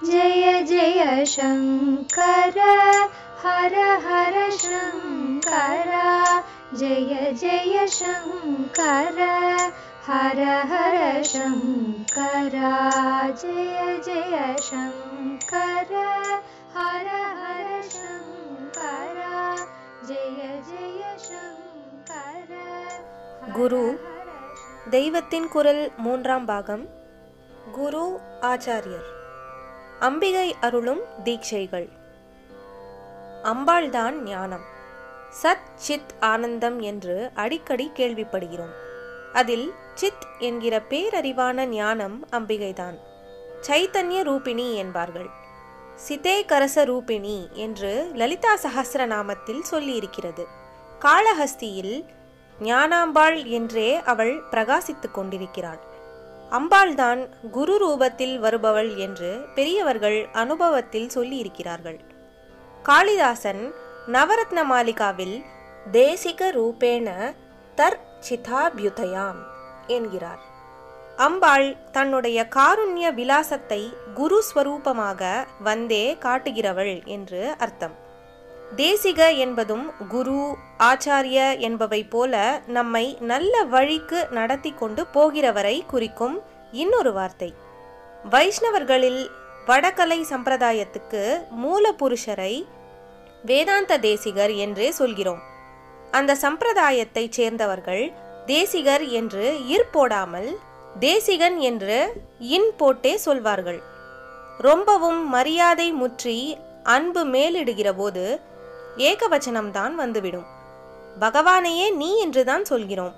जय जय शंकर हर हर शंकर जय जय शंकर हर हर शंकर जय जय शंकर हर हर शंकर जय जय शंकर குரு தெய்வத்தின் குரல் மூன்றாம் பாகம். குரு ஆச்சாரியர். அம்பிகை அருளும் தீட்சைகள். அம்பாள்தான் ஞானம். சத் சித் ஆனந்தம் என்று அடிக்கடி கேள்விப்படுகிறோம். அதில் சித் என்கிற பேரறிவான ஞானம் அம்பிகைதான். சைத்தன்ய ரூபிணி என்பார்கள். சிதே கரச ரூபிணி என்று லலிதா சஹஸ்ரநாமத்தில் சொல்லியிருக்கிறது. காளஹஸ்தியில் ஞானாம்பாள் என்றே அவள் பிரகாசித்துக் கொண்டிருக்கிறாள். அம்பாள்தான் குரு ரூபத்தில் வருபவள் என்று பெரியவர்கள் அனுபவத்தில் சொல்லியிருக்கிறார்கள். காளிதாசன் நவரத்ன மாலிகாவில் தேசிக ரூபேண தர்ச்சிதாபியுதயாம் என்கிறார். அம்பாள் தன்னுடைய காருண்ய விலாசத்தை குரு ஸ்வரூபமாக வந்தே காட்டுகிறவள் என்று அர்த்தம். தேசிக என்பதும் குரு ஆச்சாரிய என்பவை போல நம்மை நல்ல வழிக்கு நடத்தி கொண்டு போகிறவரை குறிக்கும் இன்னொரு வார்த்தை. வைஷ்ணவர்களில் வடகலை சம்பிரதாயத்துக்கு மூல புருஷரை வேதாந்த தேசிகர் என்றே சொல்கிறோம். அந்த சம்பிரதாயத்தை சேர்ந்தவர்கள் தேசிகர் என்று போடாமல் தேசிகன் என்று இன் போட்டே சொல்வார்கள். ரொம்பவும் மரியாதை முற்றி அன்பு மேலிடுகிற போது ஏகவச்சனம்தான் வந்துவிடும். பகவானையே நீ என்றுதான் சொல்கிறோம்,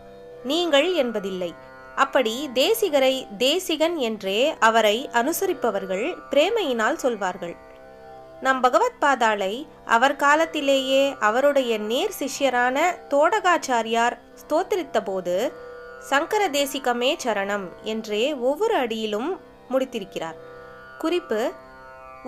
நீங்கள் என்பதில்லை. அப்படி தேசிகரை தேசிகன் என்றே அவரை அனுசரிப்பவர்கள் பிரேமையினால் சொல்வார்கள். நம் பகவத் பாதாளை அவர் காலத்திலேயே அவருடைய நேர் சிஷ்யரான தோடகாச்சாரியார் ஸ்தோத்திரித்த போது சங்கர தேசிகமே சரணம் என்றே ஒவ்வொரு அடியிலும் முடித்திருக்கிறார். குறிப்பு: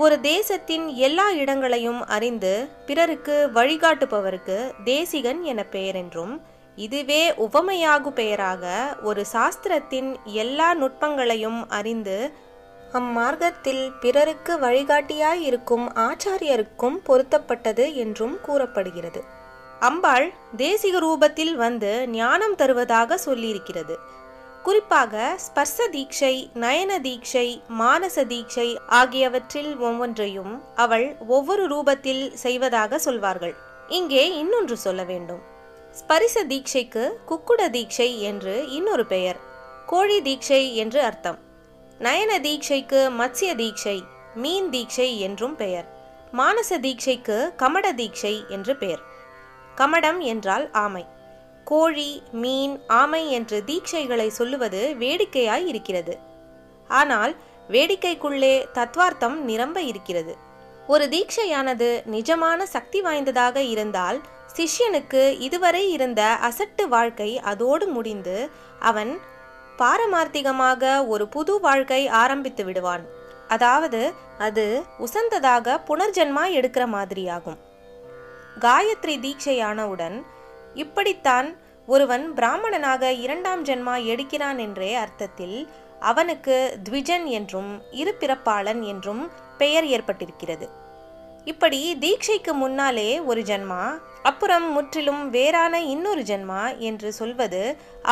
ஒரு தேசத்தின் எல்லா இடங்களையும் அறிந்து பிறருக்கு வழிகாட்டுபவருக்கு தேசிகன் என பெயர் என்றும், இதுவே உவமையாகு பெயராக ஒரு சாஸ்திரத்தின் எல்லா நுட்பங்களையும் அறிந்து அம்மார்க்கத்தில் பிறருக்கு வழிகாட்டியாய் இருக்கும் ஆச்சாரியருக்கும் பொருத்தப்பட்டது என்றும் கூறப்படுகிறது. அம்பாள் தேசிக ரூபத்தில் வந்து ஞானம் தருவதாக சொல்லியிருக்கிறது. குறிப்பாக ஸ்பர்ச தீட்சை, நயன தீட்சை, மானச தீட்சை ஆகியவற்றில் ஒவ்வொன்றையும் அவள் ஒவ்வொரு ரூபத்தில் செய்வதாக சொல்வார்கள். இங்கே இன்னொன்று சொல்ல வேண்டும். ஸ்பரிச தீட்சைக்கு குக்குட தீட்சை என்று இன்னொரு பெயர், கோழி தீட்சை என்று அர்த்தம். நயன தீட்சைக்கு மத்ஸ்ய தீட்சை, மீன் தீட்சை என்றும் பெயர். மானச தீட்சைக்கு கமட தீட்சை என்று பெயர். கமடம் என்றால் ஆமை. கோழி, மீன், ஆமை என்று தீட்சைகளை சொல்லுவது வேடிக்கையாய் இருக்கிறது. ஆனால் வேடிக்கைக்குள்ளே தத்வார்த்தம் நிரம்ப இருக்கிறது. ஒரு தீட்சையானது நிஜமான சக்தி வாய்ந்ததாக இருந்தால் சிஷ்யனுக்கு இதுவரை இருந்த அசட்டு வாழ்க்கை அதோடு முடிந்து அவன் பாரமார்த்திகமாக ஒரு புது வாழ்க்கை ஆரம்பித்து விடுவான். அதாவது அது உசந்ததாக புனர்ஜன்மா எடுக்கிற மாதிரியாகும். காயத்ரி தீட்சையானவுடன் இப்படித்தான் ஒருவன் பிராமணனாக இரண்டாம் ஜென்மா எடுக்கிறான் என்றே அர்த்தத்தில் அவனுக்கு த்விஜன் என்றும் இருபிறப்பாளன் என்றும் பெயர் ஏற்பட்டிருக்கிறது. இப்படி தீட்சைக்கு முன்னாலே ஒரு ஜென்மா, அப்புறம் முற்றிலும் வேறான இன்னொரு ஜென்மா என்று சொல்வது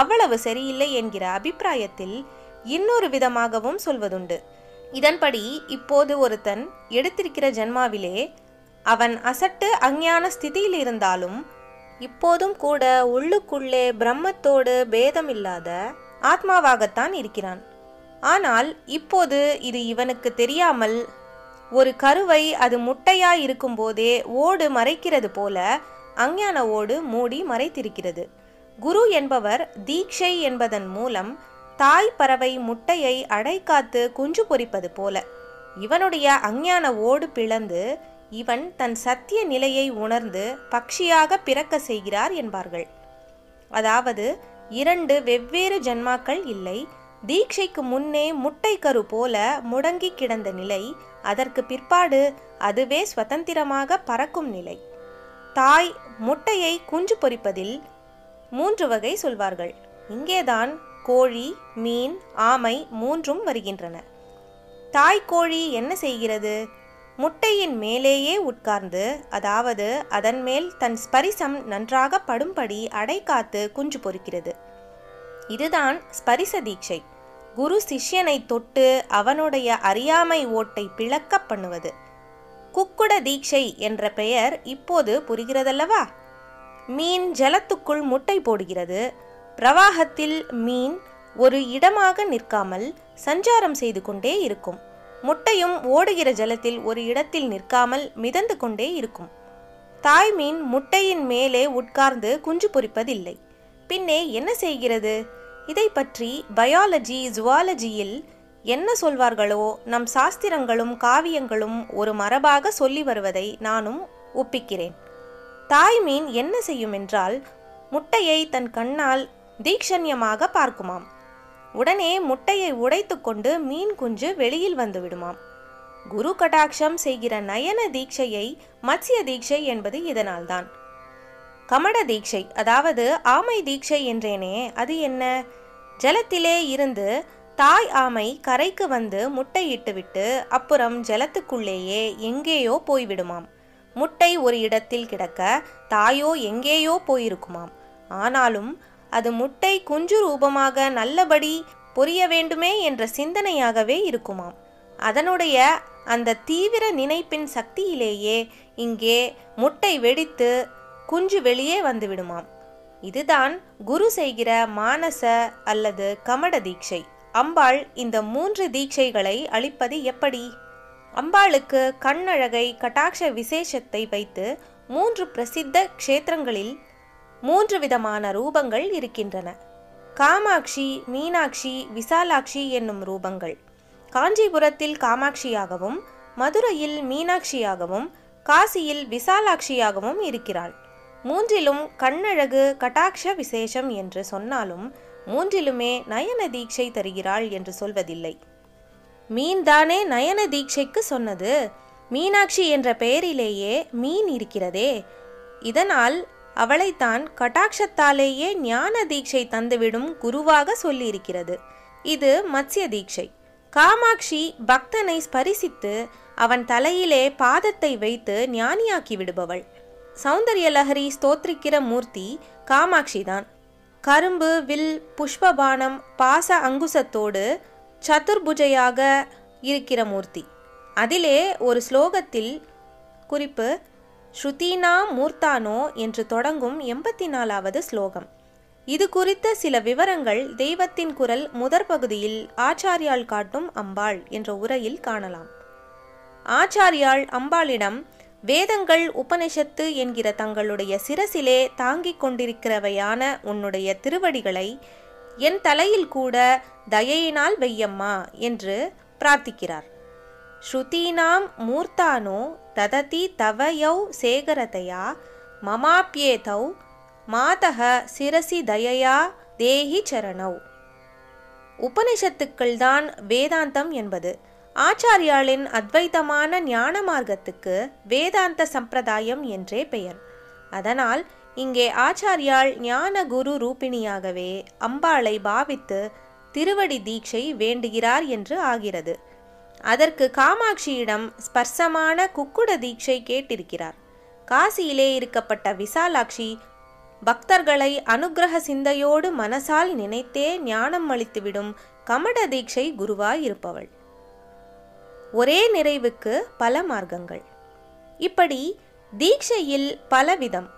அவ்வளவு சரியில்லை என்கிற அபிப்பிராயத்தில் இன்னொரு விதமாகவும் சொல்வதுண்டு. இதன்படி இப்போது ஒருத்தன் எடுத்திருக்கிற ஜென்மாவிலே அவன் அசட்டு அஞ்ஞான ஸ்திதியில் இருந்தாலும் இப்போதும் கூட உள்ளுக்குள்ளே பிரம்மத்தோடு பேதமில்லாத ஆத்மாவாகத்தான் இருக்கிறான். ஆனால் இப்போது இது இவனுக்கு தெரியாமல் ஒரு கருவை அது முட்டையாய் இருக்கும் போதே ஓடு மறைக்கிறது போல அஞ்ஞான ஓடு மூடி மறைத்திருக்கிறது. குரு என்பவர் தீட்சை என்பதன் மூலம் தாய் பறவை முட்டையை அடைக்காத்து குஞ்சு பொரிப்பது போல இவனுடைய அஞ்ஞான ஓடு பிளந்து இவன் தன் சத்திய நிலையை உணர்ந்து பக்ஷியாக பிறக்க செய்கிறார் என்பார்கள். அதாவது இரண்டு வெவ்வேறு ஜன்மாக்கள் இல்லை. தீட்சைக்கு முன்னே முட்டை கரு போல முடங்கி கிடந்த நிலை, அதற்கு பிற்பாடு அதுவே சுதந்திரமாக பறக்கும் நிலை. தாய் முட்டையை குஞ்சு பொரிப்பதில் 3 வகை சொல்வார்கள். இங்கேதான் கோழி, மீன், ஆமை மூன்றும் வருகின்றன. தாய்க்கோழி என்ன செய்கிறது? முட்டையின் மேலேயே உட்கார்ந்து, அதாவது அதன் மேல் தன் ஸ்பரிசம் நன்றாக படும்படி அடை காத்து குஞ்சு பொரிக்கிறது. இதுதான் ஸ்பரிச தீட்சை. குரு சிஷ்யனை தொட்டு அவனுடைய அறியாமை ஓட்டை பிளக்க பண்ணுவது. குக்குட தீட்சை என்ற பெயர் இப்போது புரிகிறதல்லவா? மீன் ஜலத்துக்குள் முட்டை போடுகிறது. பிரவாகத்தில் மீன் ஒரு இடமாக நிற்காமல் சஞ்சாரம் செய்து கொண்டே இருக்கும். முட்டையும் ஓடுகிற ஜலத்தில் ஒரு இடத்தில் நிற்காமல் மிதந்து கொண்டே இருக்கும். தாய் மீன் முட்டையின் மேலே உட்கார்ந்து குஞ்சு பொரிப்பதில்லை. பின்னே என்ன செய்கிறது? இதை பற்றி பயாலஜி, ஜுவாலஜியில் என்ன சொல்வார்களோ நம் சாஸ்திரங்களும் காவியங்களும் ஒரு மரபாக சொல்லி வருவதை நானும் ஒப்பிக்கிறேன். தாய் மீன் என்ன செய்யும் என்றால், முட்டையை தன் கண்ணால் தீக்ஷண்யமாக பார்க்குமாம். உடனே முட்டையை உடைத்து கொண்டு மீன் குஞ்சு வெளியில் வந்து விடுமாம். குரு கடாட்சம் செய்கிற நயன தீட்சையை மத்ஸ்ய தீட்சை என்பது இதனால்தான். கமட தீட்சை, அதாவது ஆமை தீட்சை என்றேனே, அது என்ன? ஜலத்திலே இருந்து தாய் ஆமை கரைக்கு வந்து முட்டையிட்டுவிட்டு அப்புறம் ஜலத்துக்குள்ளேயே எங்கேயோ போய்விடுமாம். முட்டை ஒரு இடத்தில் கிடக்க தாயோ எங்கேயோ போயிருக்குமாம். ஆனாலும் அது முட்டை குஞ்சு ரூபமாக நல்லபடி பொரிய வேண்டுமே என்ற சிந்தனையாகவே இருக்குமாம். அதனுடைய அந்த தீவிர நினைப்பின் சக்தியிலேயே இங்கே முட்டை வெடித்து குஞ்சு வெளியே வந்துவிடுமாம். இதுதான் குரு செய்கிற மானச அல்லது கமட தீட்சை. அம்பாள் இந்த 3 தீட்சைகளை அளிப்பது எப்படி? அம்பாளுக்கு கண்ணழகை, கட்டாட்ச விசேஷத்தை வைத்து 3 பிரசித்த க்ஷேத்திரங்களில் 3 விதமான ரூபங்கள் இருக்கின்றன. காமாட்சி, மீனாட்சி, விசாலாட்சி என்னும் ரூபங்கள். காஞ்சிபுரத்தில் காமாட்சியாகவும், மதுரையில் மீனாட்சியாகவும், காசியில் விசாலாட்சியாகவும் இருக்கிறாள். 3லும் கண்ணழகு, கட்டாட்ச விசேஷம் என்று சொன்னாலும் 3லுமே நயன தீட்சை தருகிறாள் என்று சொல்வதில்லை. மீன்தானே நயன தீட்சைக்கு சொன்னது. மீனாட்சி என்ற பெயரிலேயே மீன் இருக்கிறதே. இதனால் அவளைத்தான் கட்டாட்சத்தாலேயே ஞான தீட்சை தந்துவிடும் குருவாக சொல்லியிருக்கிறது. இது மத்ஸ்ய தீட்சை. காமாட்சி பக்தனை ஸ்பரிசித்து அவன் தலையிலே பாதத்தை வைத்து ஞானியாக்கி விடுபவள். சௌந்தர்யலஹரி ஸ்தோத்திரிக்கிற மூர்த்தி காமாட்சிதான். கரும்பு, வில், புஷ்பபானம், பாச அங்குசத்தோடு சதுர்புஜையாக இருக்கிற மூர்த்தி. அதிலே ஒரு ஸ்லோகத்தில் குறிப்பு ஸ்ருதீனா மூர்த்தானோ என்று தொடங்கும் 84வது ஸ்லோகம். இது குறித்த சில விவரங்கள் தெய்வத்தின் குரல் முதற் பகுதியில் ஆச்சாரியால் காட்டும் அம்பாள் என்ற உரையில் காணலாம். ஆச்சாரியால் அம்பாளிடம் வேதங்கள், உபனிஷத்து என்கிற தங்களுடைய சிரசிலே தாங்கிக் கொண்டிருக்கிறவையான உன்னுடைய திருவடிகளை என் தலையில் கூட தயையினால் வையம்மா என்று பிரார்த்திக்கிறார். ஸ்ருதீனாம் மூர்த்தானோ தததி தவயௌ சேகரதையா மமாப்யேதௌ மாதக சிரசி தயையா தேஹி சரணௌ. உபனிஷத்துக்கள்தான் வேதாந்தம் என்பது. ஆச்சாரியாளின் அத்வைதமான ஞான மார்க்கத்துக்கு வேதாந்த சம்பிரதாயம் என்றே பெயர். அதனால் இங்கே ஆச்சாரியாள் ஞான குரு ரூபிணியாகவே அம்பாளை பாவித்து திருவடி தீட்சை வேண்டுகிறார் என்று ஆகிறது. அதற்கு காமாட்சியிடம் ஸ்பர்சமான குக்குட தீட்சை கேட்டிருக்கிறார். காசியிலே இருக்கப்பட்ட விசாலாட்சி பக்தர்களை அனுக்கிரக சிந்தையோடு மனசால் நினைத்தே ஞானம் அளித்துவிடும் கமட தீட்சை குருவாய் இருப்பவள். ஒரே நிறைவுக்கு பல மார்க்கங்கள். இப்படி தீட்சையில் பலவிதம்.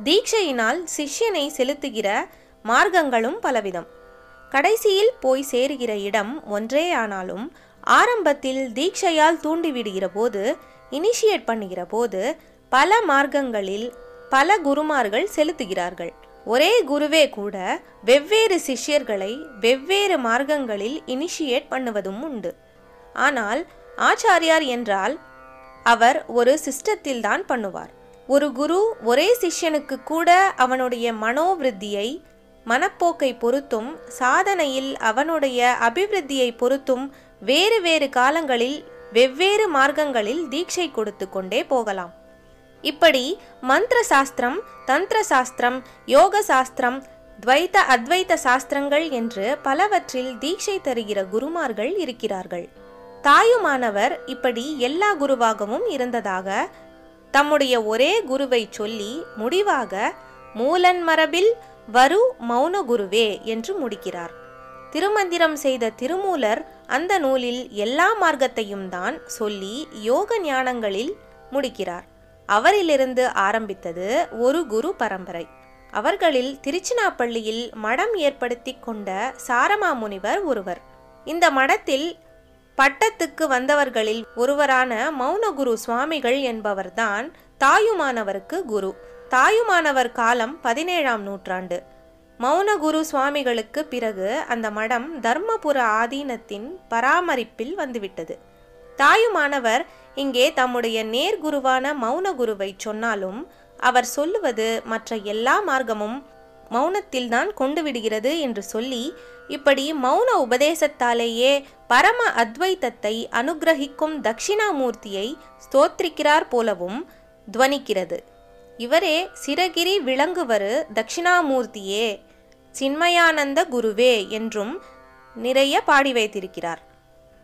தீட்சையினால் சிஷ்யனை செலுத்துகிற மார்க்கங்களும் பலவிதம். கடைசியில் போய் சேருகிற இடம் ஒன்றே ஆனாலும் ஆரம்பத்தில் தீட்சையால் தூண்டிவிடுகிற போது, இனிஷியேட் பண்ணுகிற போது பல மார்க்கங்களில் பல குருமார்கள் செலுத்துகிறார்கள். ஒரே குருவே கூட வெவ்வேறு சிஷ்யர்களை வெவ்வேறு மார்க்கங்களில் இனிஷியேட் பண்ணுவதும் உண்டு. ஆனால் ஆச்சாரியார் என்றால் அவர் ஒரு சிஸ்டத்தில் தான் பண்ணுவார். ஒரு குரு ஒரே சிஷ்யனுக்கு கூட அவனுடைய மனோவிருத்தியை, மனப்போக்கை பொறுத்தும் சாதனையில் அவனுடைய அபிவிருத்தியை பொறுத்தும் வேறு வேறு காலங்களில் வெவ்வேறு மார்க்கங்களில் தீட்சை கொடுத்து கொண்டே போகலாம். இப்படி மந்திர சாஸ்திரம், தந்திர சாஸ்திரம், யோக சாஸ்திரம், துவைத அத்வைத சாஸ்திரங்கள் என்று பலவற்றில் தீட்சை தருகிற குருமார்கள் இருக்கிறார்கள். தாயுமானவர் இப்படி எல்லா குருவாகவும் இருந்ததாக தம்முடைய ஒரே குருவை சொல்லி முடிவாக மூலன் மரபில் வரு மௌன குருவே என்று முடிக்கிறார். திருமந்திரம் செய்த திருமூலர் அந்த நூலில் எல்லா மார்க்கத்தையும் தான் சொல்லி யோக ஞானங்களில் முடிக்கிறார். அவரிலிருந்து ஆரம்பித்தது ஒரு குரு பரம்பரை. அவர்களில் திருச்சினாப்பள்ளியில் மடம் ஏற்படுத்தி கொண்ட சாரமா முனிவர் ஒருவர். இந்த மடத்தில் பட்டத்துக்கு வந்தவர்களில் ஒருவரான மௌனகுரு சுவாமிகள் என்பவர்தான் தாயுமானவருக்கு குரு. தாயுமானவர் காலம் 17ஆம் நூற்றாண்டு. மௌனகுரு சுவாமிகளுக்கு பிறகு அந்த மடம் தர்மபுர ஆதீனத்தின் பராமரிப்பில் வந்துவிட்டது. தாயுமானவர் இங்கே தம்முடைய நேர்குருவான மௌனகுருவை சொன்னாலும் அவர் சொல்லுவது மற்ற எல்லா மார்க்கமும் மௌனத்தில்தான் கொண்டு விடுகிறது என்று சொல்லி இப்படி மௌன உபதேசத்தாலேயே பரம அத்வைத்தத்தை அனுகிரகிக்கும் தட்சிணாமூர்த்தியை ஸ்தோத்திரிக்கிறார் போலவும் துவனிக்கிறது. இவரே சிரகிரி விளங்குவரு தட்சிணாமூர்த்தியே சின்மயானந்த குருவே என்றும் நிறைய பாடி வைத்திருக்கிறார்.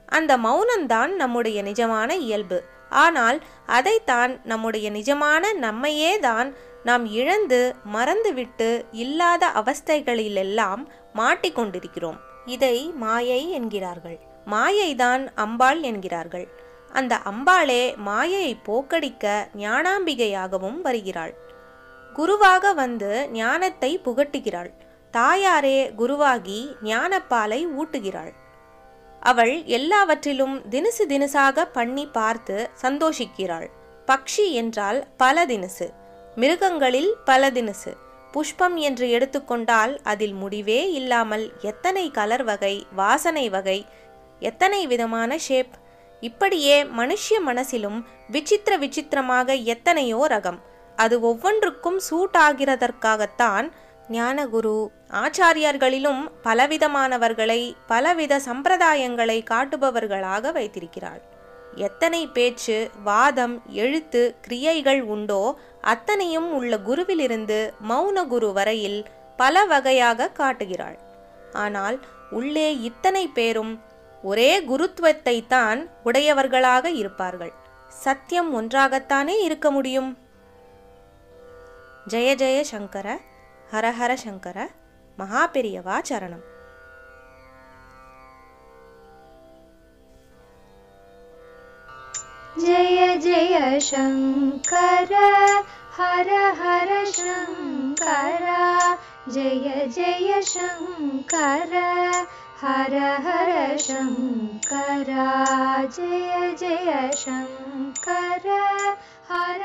அந்த மௌனம்தான் நம்முடைய நிஜமான இயல்பு. ஆனால் அதைத்தான் நம்முடைய நிஜமான நம்மையே தான் நாம் இழந்து மறந்துவிட்டு இல்லாத அவஸ்தைகளிலெல்லாம் மாட்டிக்கொண்டிருக்கிறோம். இதை மாயை என்கிறார்கள். மாயைதான் அம்பாள் என்கிறார்கள். அந்த அம்பாளே மாயையை போக்கடிக்க ஞானாம்பிகையாகவும் வருகிறாள். குருவாக வந்து ஞானத்தை புகட்டுகிறாள். தாயாரே குருவாகி ஞானப்பாலை ஊட்டுகிறாள். அவள் எல்லாவற்றிலும் தினுசு தினுசாக பண்ணி பார்த்து சந்தோஷிக்கிறாள். பக்ஷி என்றால் பல தினுசு, மிருகங்களில் பல தினுசு. புஷ்பம் என்று எடுத்துக்கொண்டால் அதில் முடிவே இல்லாமல் எத்தனை கலர் வகை, வாசனை வகை, எத்தனை விதமான ஷேப். இப்படியே மனுஷ்ய மனசிலும் விசித்திர விசித்திரமாக எத்தனையோ ரகம். அது ஒவ்வொன்றுக்கும் சூட் ஆகிறதற்காகத்தான் ஞானகுரு ஆச்சாரியர்களிலும் பலவிதமானவர்களை பலவித சம்பிரதாயங்களை காட்டுபவர்களாக வைத்திருக்கிறாள். எத்தனை பேச்சு, வாதம், எழுத்து, கிரியைகள் உண்டோ அத்தனையும் உள்ள குருவிலிருந்து மௌன குரு வரையில் பல வகையாக காட்டுகிறாள். ஆனால் உள்ளே இத்தனை பேரும் ஒரே குருத்துவத்தை தான் உடையவர்களாக இருப்பார்கள். சத்தியம் ஒன்றாகத்தானே இருக்க முடியும். ஜெய ஜெய சங்கர, ஹரஹர சங்கர, மகாபெரியவா சரணம். जय जय शंकर, हर हर शंकर. जय जय शंकर, हर हर शंकर. जय जय शंकर, हर